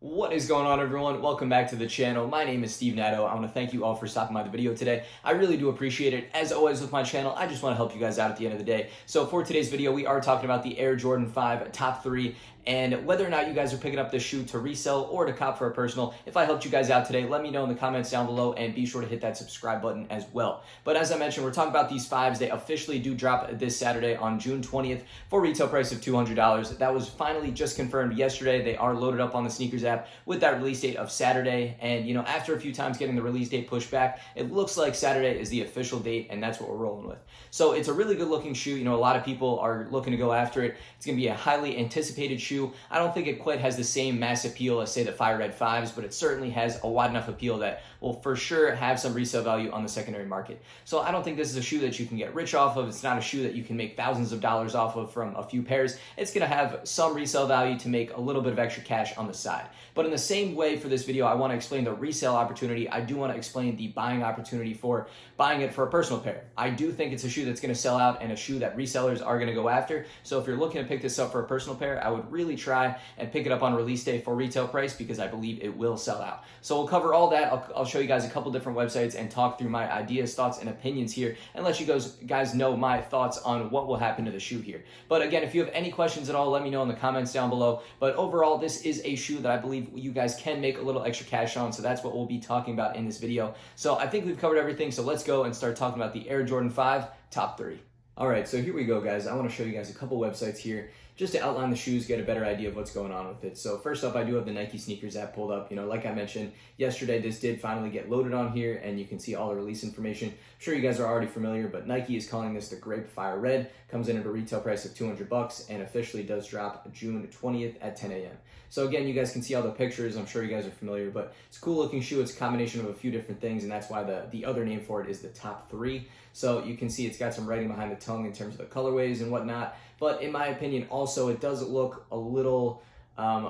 What is going on, everyone? Welcome back to the channel. My name is Steve Nato. I want to thank you all for stopping by the video today. I really do appreciate it. As always with my channel, I just want to help you guys out at the end of the day. So for today's video, we are talking about the Air Jordan 5 top 3 and whether or not you guys are picking up this shoe to resell or to cop for a personal. If I helped you guys out today, let me know in the comments down below and be sure to hit that subscribe button as well. But as I mentioned, we're talking about these 5s. They officially do drop this Saturday on June 20th for retail price of $200. That was finally just confirmed yesterday. They are loaded up on the sneakers app with that release date of Saturday. And after a few times getting the release date pushed back, it looks like Saturday is the official date, and that's what we're rolling with. So it's a really good looking shoe. A lot of people are looking to go after it. It's going to be a highly anticipated shoe. I don't think it quite has the same mass appeal as, say, the Fire Red 5s, but it certainly has a wide enough appeal that will for sure have some resale value on the secondary market. So I don't think this is a shoe that you can get rich off of. It's not a shoe that you can make thousands of dollars off of from a few pairs. It's going to have some resale value to make a little bit of extra cash on the side. But in the same way for this video, I want to explain the resale opportunity. I do want to explain the buying opportunity for buying it for a personal pair. I do think it's a shoe that's going to sell out and a shoe that resellers are going to go after. So if you're looking to pick this up for a personal pair, I would really try and pick it up on release day for retail price because I believe it will sell out. So we'll cover all that. I'll show you guys a couple different websites and talk through my ideas, thoughts, and opinions here and let you guys know my thoughts on what will happen to the shoe here. But again, if you have any questions at all, let me know in the comments down below. But overall, this is a shoe that I believe you guys can make a little extra cash on. So that's what we'll be talking about in this video. So I think we've covered everything. So let's go and start talking about the Air Jordan 5 top 3. All right, so here we go, guys. I want to show you guys a couple websites here just to outline the shoes, get a better idea of what's going on with it. So first up, I do have the Nike sneakers app pulled up. Like I mentioned yesterday, this did finally get loaded on here and you can see all the release information. I'm sure you guys are already familiar, but Nike is calling this the Grape Fire Red. Comes in at a retail price of $200 and officially does drop June 20th at 10 a.m. So again, you guys can see all the pictures. I'm sure you guys are familiar, but it's a cool looking shoe. It's a combination of a few different things, and that's why the other name for it is the top 3. So you can see it's got some writing behind the tongue in terms of the colorways and whatnot. But in my opinion, also, it does look a little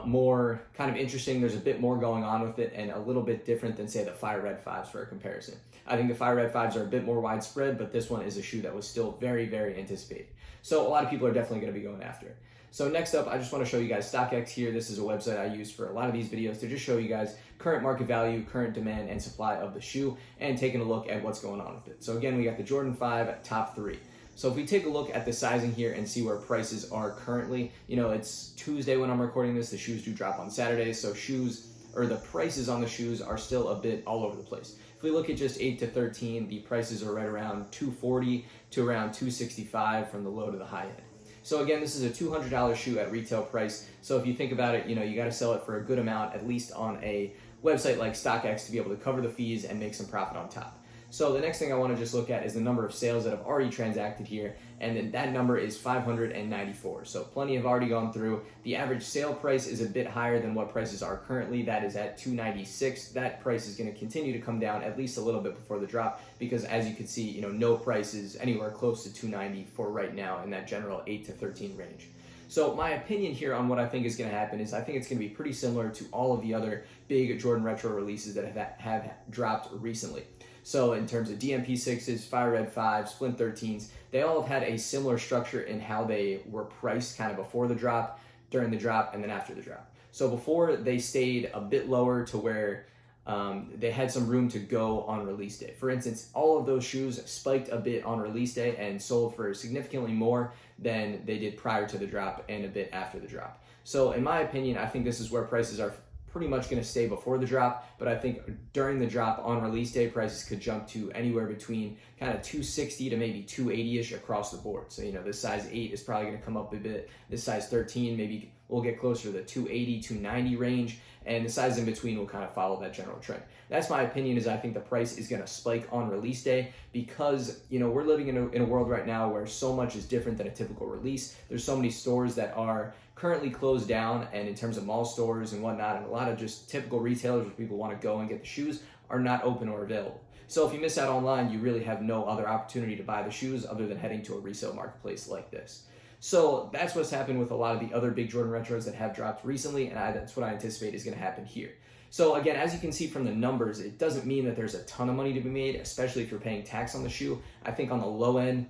more kind of interesting. There's a bit more going on with it and a little bit different than, say, the Fire Red 5s for a comparison. I think the Fire Red 5s are a bit more widespread, but this one is a shoe that was still very, very anticipated. So a lot of people are definitely going to be going after it. So next up, I just want to show you guys StockX here. This is a website I use for a lot of these videos to just show you guys current market value, current demand, and supply of the shoe, and taking a look at what's going on with it. So again, we got the Jordan 5 top 3. So if we take a look at the sizing here and see where prices are currently, it's Tuesday when I'm recording this. The shoes do drop on Saturday, so the prices on the shoes are still a bit all over the place. If we look at just 8 to 13, the prices are right around $240 to around $265 from the low to the high end. So again, this is a $200 shoe at retail price. So if you think about it, you got to sell it for a good amount, at least on a website like StockX, to be able to cover the fees and make some profit on top. So the next thing I want to just look at is the number of sales that have already transacted here, and then that number is 594. So plenty have already gone through. The average sale price is a bit higher than what prices are currently. That is at $296. That price is going to continue to come down at least a little bit before the drop because, as you can see, no price is anywhere close to $290 for right now in that general 8 to 13 range. So my opinion here on what I think is going to happen is I think it's going to be pretty similar to all of the other big Jordan Retro releases that have dropped recently. So in terms of DMP 6s, Fire Red 5s, Flint 13s, they all have had a similar structure in how they were priced kind of before the drop, during the drop, and then after the drop. So before, they stayed a bit lower to where they had some room to go on release day. For instance, all of those shoes spiked a bit on release day and sold for significantly more than they did prior to the drop and a bit after the drop. So in my opinion, I think this is where prices are pretty much going to stay before the drop, but I think during the drop on release day, prices could jump to anywhere between kind of 260 to maybe 280-ish across the board. So, this size 8 is probably going to come up a bit. This size 13, maybe we'll get closer to the 280, 290 range, and the size in between will kind of follow that general trend. That's my opinion, is I think the price is going to spike on release day because, we're living in a world right now where so much is different than a typical release. There's so many stores that are currently closed down, and in terms of mall stores and whatnot, and a lot of just typical retailers where people want to go and get the shoes are not open or available. So if you miss out online, you really have no other opportunity to buy the shoes other than heading to a resale marketplace like this. So that's what's happened with a lot of the other big Jordan Retros that have dropped recently, and that's what I anticipate is going to happen here. So again, as you can see from the numbers, it doesn't mean that there's a ton of money to be made, especially if you're paying tax on the shoe. I think on the low end,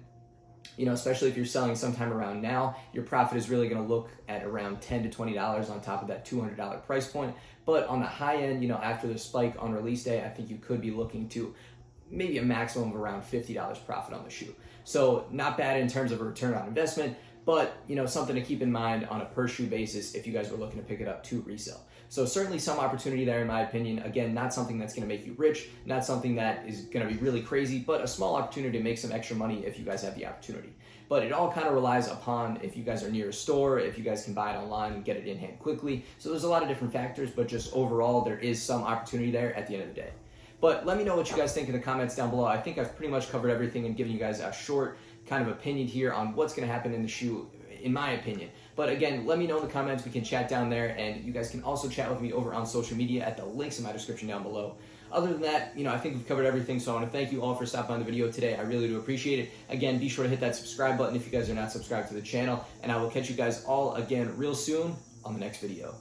especially if you're selling sometime around now, your profit is really going to look at around $10 to $20 on top of that $200 price point. But on the high end, after the spike on release day, I think you could be looking to maybe a maximum of around $50 profit on the shoe. So not bad in terms of a return on investment, but something to keep in mind on a per shoe basis if you guys were looking to pick it up to resell. So certainly some opportunity there in my opinion. Again, not something that's going to make you rich, not something that is going to be really crazy, but a small opportunity to make some extra money if you guys have the opportunity. But it all kind of relies upon if you guys are near a store, if you guys can buy it online and get it in hand quickly. So there's a lot of different factors, but just overall there is some opportunity there at the end of the day. But let me know what you guys think in the comments down below. I think I've pretty much covered everything and given you guys a short kind of opinion here on what's going to happen in the shoe, in my opinion. But again, let me know in the comments. We can chat down there, and you guys can also chat with me over on social media at the links in my description down below. Other than that, I think we've covered everything, so I want to thank you all for stopping by the video today. I really do appreciate it. Again, be sure to hit that subscribe button if you guys are not subscribed to the channel, and I will catch you guys all again real soon on the next video.